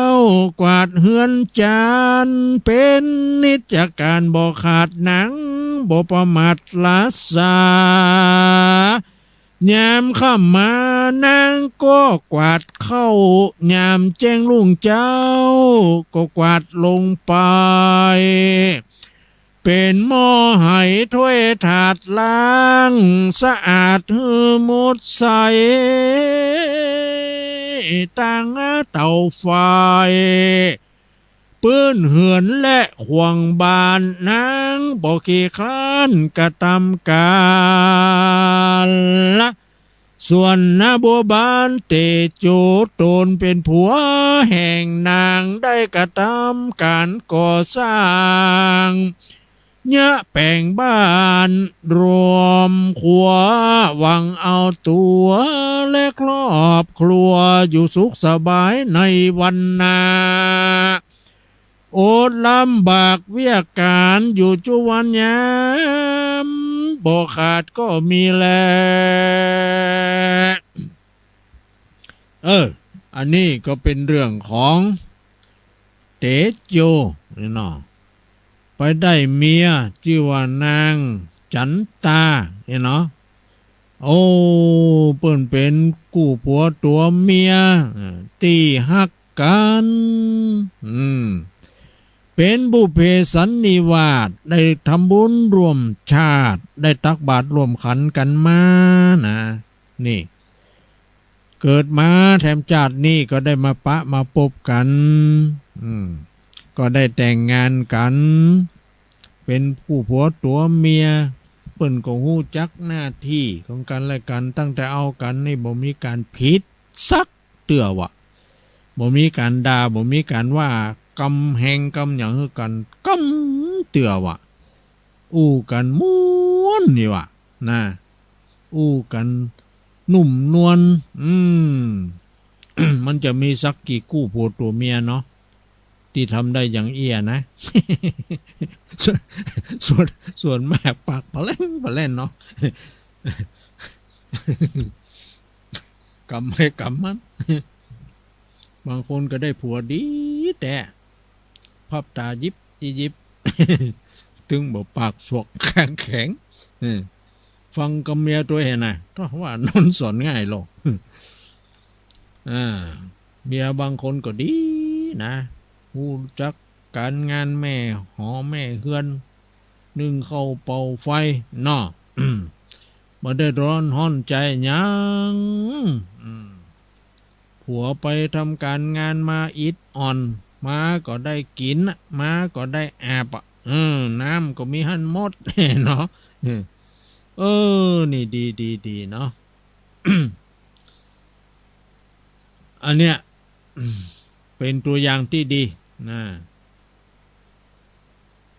กวาดเฮือนจานเป็นนิจการบ่ขาดหนังบ่ประมาทละสายามข้ามมานางก็กวาดเข้ายามแจ้งลุงเจ้าก็กวาดลงไปเป็นหม้อไหถ้วยถาดล้างสะอาดหือหมดใสตั้งเตาไฟปื้นเหือนและห่วงบานนางบ่ขี้คลานกระทำการส่วนนาบัวบานเตโจโตนเป็นผัวแห่งนางได้กระทำการก่อสร้างยะแป่งบ้านรวมขัวหวังเอาตัวและครอบครัวอยู่สุขสบายในวันนาโอดลำบากเวียการอยู่จุวันยามบ่ขาดก็มีแลอันนี้ก็เป็นเรื่องของเตโจนี่เนาะไปได้เมียชื่อว่านางจันตาเนาะโอ้เปิ้นเป็นกู้ผัวตัวเมียตีฮักกันเป็นบุพเพสันนิวาสได้ทำบุญร่วมชาติได้ตักบาตรร่วมขันกันมานะนี่เกิดมาแถมชาตินี่ก็ได้มาปะมาพบกันก็ได้แต่งงานกันเป็นผู้ผัวตัวเมียเปิ้นก็ฮู้จักหน้าที่ของกันและกันตั้งแต่เอากันนี่บ่มีการผิด สักเตือวะบ่มีการด่าบ่มีการว่ากำแหงกำหยังคือกันกำเตือวะอู้กันม้วนนี่วะนะอู้กันนุ่มนวลมันจะมีสักกี่กู้ผัวตัวเมียเนาะที่ทำได้อย่างเอียนะ ส่วนแม่ปากปะเล่นเนาะ กำให้กำมัน บางคนก็ได้ผัวดีแต่พับตายิบ ถึงบอกปากสวกแข็งฟังกับเมียตัวเห็นนะก็ว่านนสอนง่ายหรอกเมียบางคนก็ดีนะรู้จักการงานแม่หอแม่เฮือนนึ่งเข้าเป่าไฟเนาะ บ่ได้ร้อนห้อนใจหยังผัวไปทำการงานมาอิดอ่อนมาก็ได้กินมาก็ได้อาบน้ำก็มีหั่นหมด เนาะนี่ดีเนาะ อันเนี้ยเป็นตัวอย่างที่ดีนะ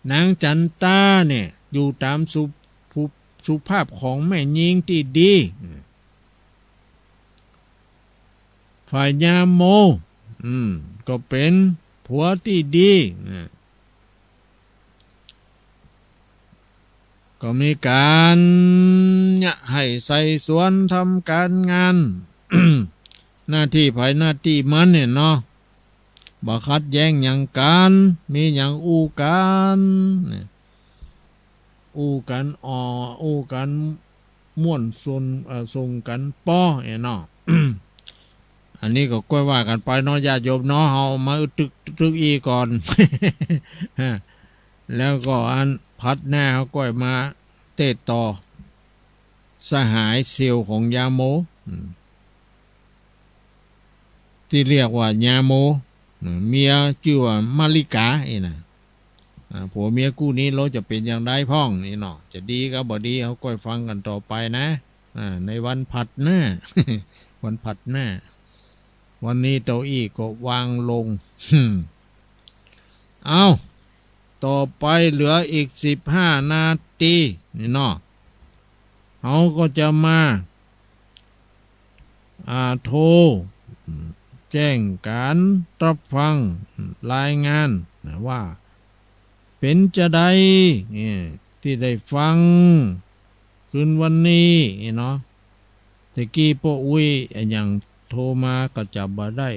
นางจันตาเนี่ยอยู่ตามสุภาพของแม่ยิงที่ดีฝ่ายยาโมก็เป็นผัวที่ดีก็มีการให้ใส่สวนทำการงาน หน้าที่ภายหน้าที่มันเนี่ยเนาะบ่คัดแย้งอย่างกันมีอย่างอู้กันอู้กันม่วนส่งกันป้อเนาะ อันนี้ก็ก้อยว่ากันไปเนาะญาติโยมเนาะเฮามาตึกอีก่อน แล้วก็อันพัดหน้าเขาก้อยมาเตะต่อสหายเซียวของยาโมที่เรียกว่ายาโมเมียชื่อว่ามาริกานะผัวเมียคู่นี้เราจะเป็นอย่างไรพ้องนี่เนาะจะดีก็บ่ดีเขาก้อยฟังกันต่อไปนะในวันผัดหน้า วันผัดหน้าวันนี้เต้าอี้ก็วางลง เอาต่อไปเหลืออีก15 นาทีนี่เนาะเขาก็จะมาโทรแจ้งการรับฟังรายงานว่าเป็นจะใดที่ได้ฟังคืนวันนี้เนาะแต่กี้ป้าอุ้ยอย่างโทรมาก็จับมาได้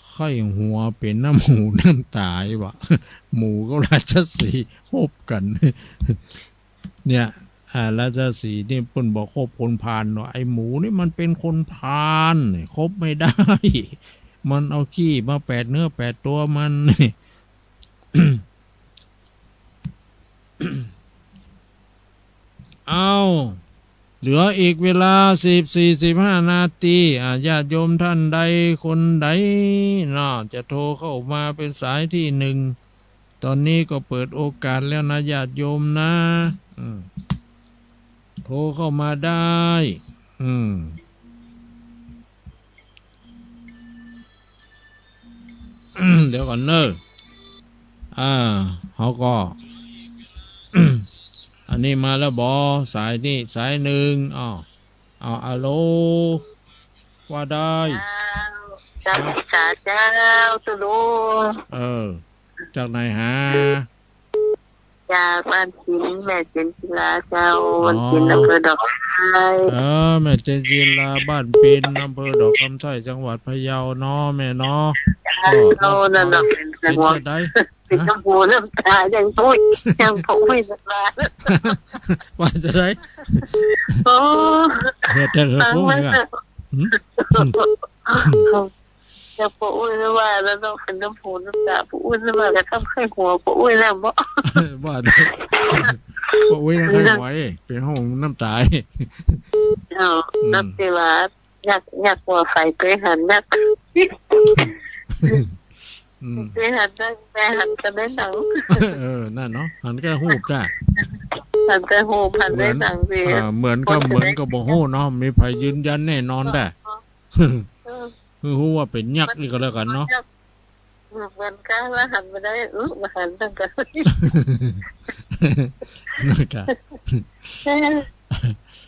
ไข้หัวเป็นน้ำหูน้ำตายวะ หมูก็ราชสีห์พบกัน เนี่ยราชสีห์นี่เพิ่นบอกคบคนพาลเนาะไอหมูนี่มันเป็นคนพาลคบไม่ได้ มันเอาขี้มาแปดเนื้อแปดตัวมัน เอาเหลืออีกเวลา15 นาทีญาติโยมท่านใดคนใดน่าจะโทรเข้ามาเป็นสายที่1ตอนนี้ก็เปิดโอกาสแล้วนะญาติโยมนะโทรเข้ามาได้เดี๋ยวก่อนเนอะเขาก็ อันนี้มาแล้วบอสายนี่สายหนึ่งอะโลว่าได้จ้าเจ้าตุลูจากไหนฮะจากบ้านจินแม่เจนจิลาเจ้าบ้านจินอำเภอดอกคำแม่เจนจิลาบ้านเป็นอำเภอดอกคำไส้จังหวัดพะเยาเนาะแม่เนาะเรานั่นน่ะเป็นจังหวัดเป็นชมพูน้ำตายังตุ้ยยังผงไม่สบายว่าจะได้โอ้เหตุแต่เหตุผลเนี่ยจะปอุ้ยว่าแล้วต้องเป็นน้ำผูน้ำตาปอุ้ยว่าจะทำให้หัวปอุ้ยแล้วบ่ว่าได้ปอุ้ยให้หัวเป็นห้องน้ำตาน้ำตีว่าอยากหัวไฟไปหันนักไปหันนั่งไปหันจะได้หนังนั่นเนาะหันแค่หูบจ้ะหันแต่หูหันได้หนังสิเหมือนกับบ่หูเนาะมีไผยืนยันแน่นอนได้ คือรู้ว่าเป็นยักษ์นี่ก็แล้วกันเนาะ มันก็ว่าหันมาได้มาหันตั้งกัน นะครับ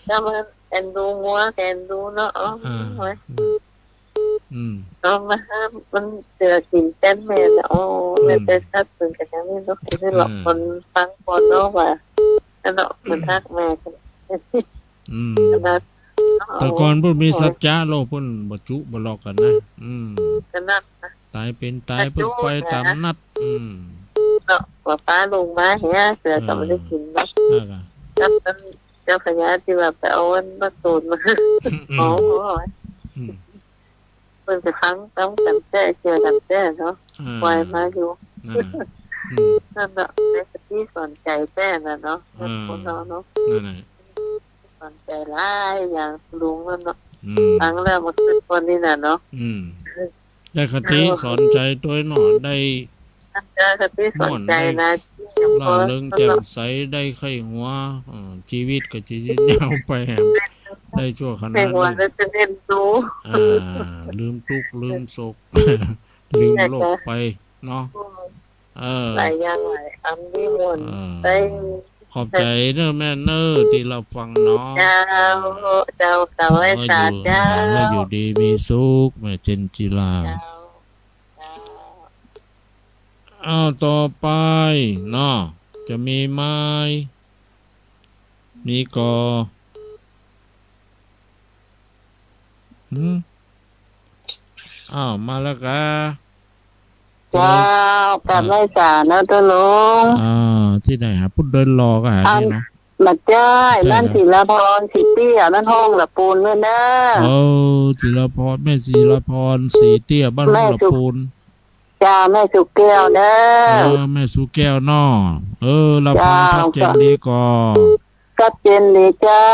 ถ้ามันแอนดูมัวแอนดูเนาะอ๋อมามันเจอกินแป้นแม่อ๋อแม่จะทักถึงกันยังไม่รู้ที่หลอกคนฟังคนเนาะว่าแล้วเนาะมันทักแม่กันแต่ก่อนเพิ่นมีสัจจะโลกเพิ่นบ่จุบ่หลอกกันนะกันนัดตายเป็นตายเพิ่นไปตามนัดเนาะว่าป้าลงมาเหี้ยเสือก็ไม่ได้กินเนาะครับนั้นเจ้าขยะที่ว่าไปเอาอันมาตูนมาอ๋อเพิ่นจะครั้งต้องกันแท้เจอกันแท้เนาะปล่อยมาอยู่นั่นเนาะในสติสอนใจแท้น่ะเนาะคนเนาะสอนใจหลายอย่างลุงมันเนาะฟังแล้วมันเป็นคนนี้น่ะเนาะได้คติสอนใจตัวหนอได้คติสอนใจนะล่าเริงแจ่มใสได้ไข้หัวชีวิตก็จะยืนยาวไปแหมได้ชั่วขนาดนี้จะเล่นดูลืมทุกข์ลืมโศกลืมโลกไปเนาะหลายอย่างหลายอันที่มนไปขอบใจเนอะแม่เนอะที่เราฟังเนาะเจ้าสาวไอ้สาเจ้าอยู่ดีมีสุขแม่เจนจิลาต่อไปเนาะจะมีไม้มีกอมาแล้วกะเจ้ากับไอ้สาเนอะตัวลุงที่ไหนหาพุทธเดินรอก็หาที่เนาะมาเจ้านั่นศิลปรสีเตี้ยนั่นห้องละปูนเนื้อเน้อศิลปรแม่ศิลปรสีเตี้ยบ้านห้องละปูนจ้าแม่สุแก้วเด้อแม่สุแก้วน้อเราฟังชัดเจนดีก่อชัดเจนดีเจ้า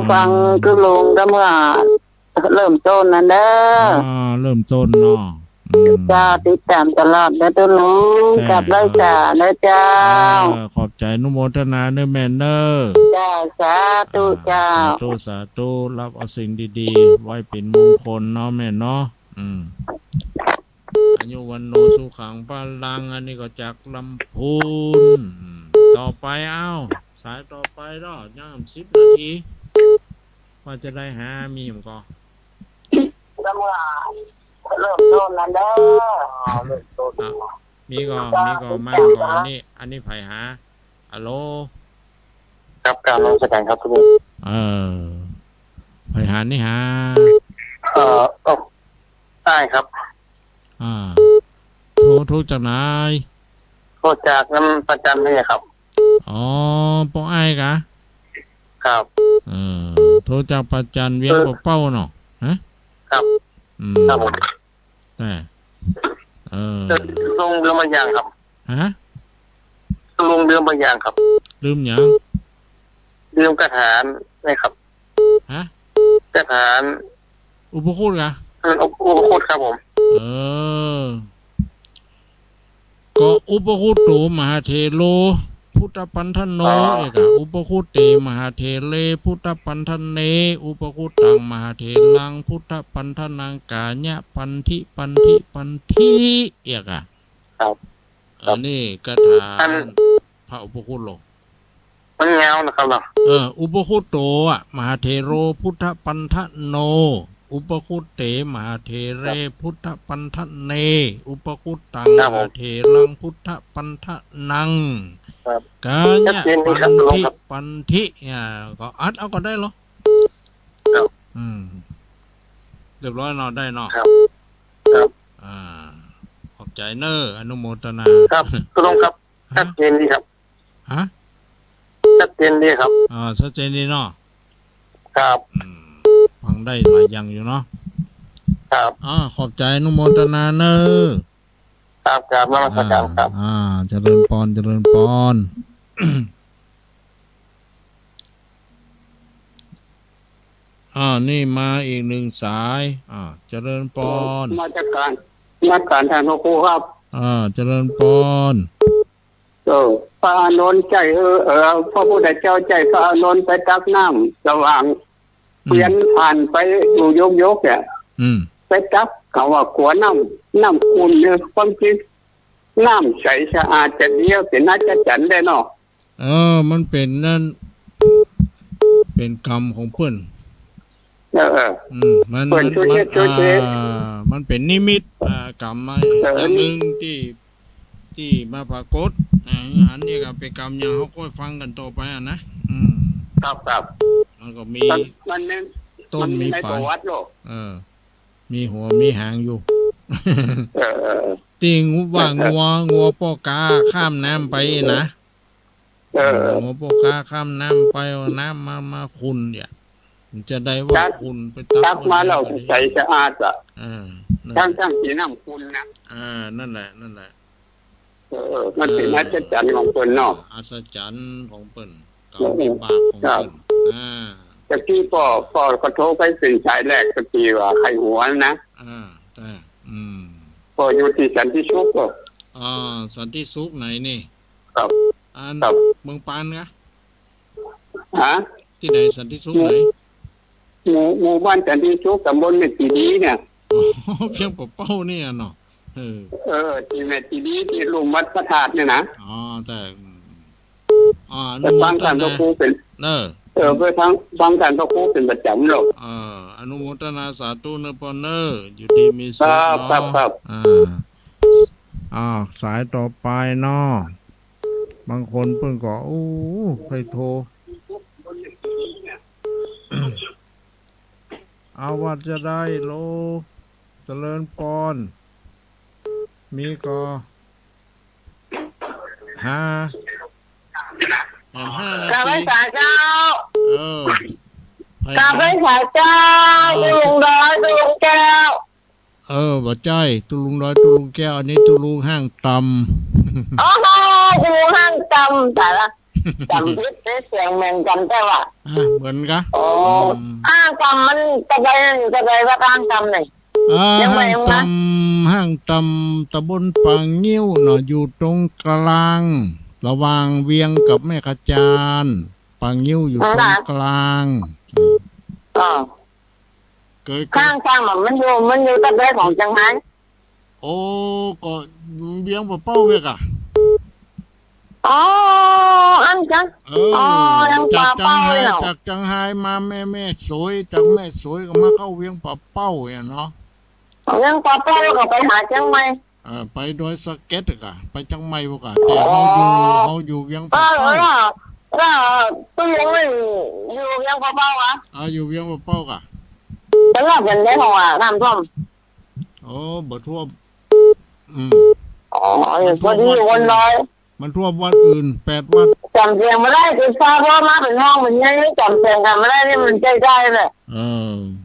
ฟังก็ลงก็เมื่อเริ่มต้นนั่นเด้อเริ่มต้นเนาะจ้าติดตามตลอดนะตัวลุงกับได้จ้านะเจ้าขอบใจนุโมทนาเนื้อแม่เนอจ้าสาธุเจ้าสาธุรับเอาสิ่งดีๆไว้เป็นมงคลเนาะแม่เนาะอายุวันโนสุขังพลังอันนี้ก็จากลำพูนต่อไปสายต่อไปรอย่าม10 นาทีว่าจะได้หามีมก็เริ่มต้นแล้วเด้อมีก็มาก่อนอันนี้ไผหาฮัลโหลครับการลงสกันครับทุกคนไผหานี่หาได้ครับโทรจากไหนโทรจากน้ำประจันนี่ครับป้องไอ้กะครับโทรจากประจันเวียงเป้าเนาะฮะครับครับผมแต่ลงเรือบางอย่างครับฮะลงเรือบางอย่างครับลืมหยังลืมกระถานนี่ครับฮะกระถานอุปคุตกะอุปคุตครับผมก็อุปคุตโตมหาเทโลพุทธปันธโนเอกอุปคุตเตมหาเทเลพุทธปันธเนอุปคุตตังมหาเทลังพุทธปันธนังกาญะปันทิเอกครับอันนี้กถาพระอุปคุตโลมันเงานะครับเนาะอุปคุตโตมหาเทโรพุทธปันธโนอุปคุตเตมหาเทเรพุทธปันธเนอุปคุตตังมหาเทลังพุทธปันธนังกาญะปันทิก็อัดเอาก็ได้เหรอเรียบร้อยเนาะได้เนาะครับขอบใจเนออนุโมทนาครับคุณลุงครับชัดเจนดีครับฮะชัดเจนดีครับชัดเจนดีเนาะครับฟังได้หลายอย่างอยู่เนาะครับขอบใจอนุโมทนาเนอครับนมัสการครับเจริญพรนี่มาอีกหนึ่งสายเจริญพรมาจากการทางพระครูครับเจริญพรพระอานนท์ใจพระพุทธเจ้าใจพระอานนท์ไปตักน้ำสว่างเปลี่ยนผ่านไปอยู่ยกเนี่ย ไปจับเขาว่าขัวน้ำคุณเนี่ยความจริงน้ำใสสะอาดจะเดียวเป็นน่าจะจันได้เนาะมันเป็นนั่นเป็นกรรมของเพิ่นมันเป็นนิมิตกรรมอย่างหนึ่งที่มาปรากฏอันนี้ก็เป็นกรรมอย่างเขาก็ฟังกันต่อไปครับมันก็มีต้นมีปลายมีหัวมีหางอยู่ติงว่างัวปอกาข้ามน้ำไปนะงัวปอกาข้ามน้ำไปเอาน้ำมาคุณเนี่ยจะได้ว่าคุณไปตักมาเราใส่สะอาดตั้งสีน้ำคุณนะนั่นแหละมันเป็นอัศจรรย์ของเปิ้นเนาะอัศจรรย์ของเปิ้นกับวิบากของเปิ้นตะกี้พ่อก็โทรไปเป็นสายแรกตะกี้ว่าไข้หัวนะแต่พ่ออยู่ที่สันติสุขสันติสุขไหนนี่ครับเมืองปานกะที่ไหนสันติสุขไหนหมู่บ้านสันติสุขตำบลเมตดีเนี่ยเพียงเป้าเนี่ยเนาะที่เมตดีที่ลุงวัดพระธาตุเนี่ยนะแต่บางท่านก็ครูเป็นเพื่อทั้งบางท่านก็ครูเป็นประจำหรอกอนุโมทนาสาธุเนปเนออยู่ดีมีสุขครับสายต่อไปเนาะบางคนเพิ่งก็ใครโทรเอาวัดจะได้โลเจริญปอนมีก็กลับไปสายเจ้ากลับไปสายเจ้าตุลุงร้อยตุลุงแก้วบ่ใจตุลุงร้อยตุลุงแก้วอันนี้ตุลุงห้างตำตุลุงห้างตำแต่ละจำพิษเสียงแมงจำได้ว่าเหมือนกะห้างตำมันจะไปว่าห้างตำไหนห้างตำตะบนปังงิ้วเนาะอยู่ตรงกลางระหว่างเวียงกับแม่ขจารปังงิ้วอยู่ตรงกลางข้างมันอยู่ตะเบของจังหันก็เวียงเป้าเวกอ่ะอันจังยังป่าเป้าเลยจากจังไห้มาแม่สวยจากแม่สวยก็มาเข้าเวียงป่าเป้าเนาะเวียงป่าเป้าก็ไปหาจังไหมไปโดยสเก็ตกะไปจังไม่พวกะแต่เขาอยู่เวียงป่าเป้าตัวยังไม่อยู่เวียงป่าเป้าวะอยู่เวียงป่าเป้ากะแล้วเราเป็นได้ของน้ำท่วมบ่ท่วมพอดีวันลอยมันท่วมวัดอื่น8 วัดจำเสียงไม่ได้คือทราบว่ามาเป็นห้องมันยังไม่จำเสียงกันไม่ได้นี่มันใกล้ๆเลย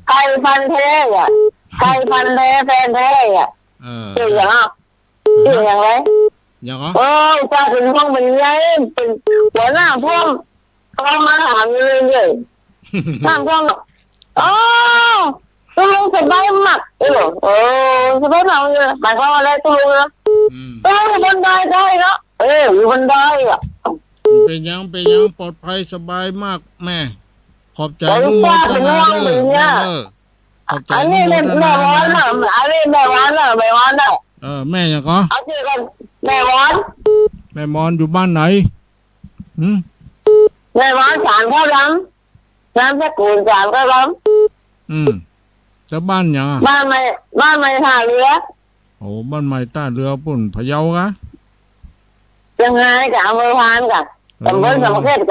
ไก่พันเทไก่พันเทแฟนเทชื่ออย่างชื่ออย่างไรอย่างจะเป็นห้องมันยังเป็นหัวหน้าท่วมก็มาถามเรื่อยๆน้ำท่วมตุลุงสบายมากสบายมากเลยหมายความว่าอะไรตุลุงนะอยู่บนไดได้เนาะอยู่บนไดเป็นยังปลอดภัยสบายมากแม่ขอบใจลุงมดนะขอบใจอันนี้แม่วอนน่ะอันนี้แม่วอนน่ะแม่ยังก็เอาชื่อกันแม่วอนแม่มอนอยู่บ้านไหนแม่วอนสารเข้าล้ำน้ำสกุลสารเข้าล้ำจะบ้านยังบ้านไม่ท่าเรือบ้านใหม่ท่าเรือปุ่นพะเยากะยังไงกับอำเภอพานกับตำบลสมเด็จ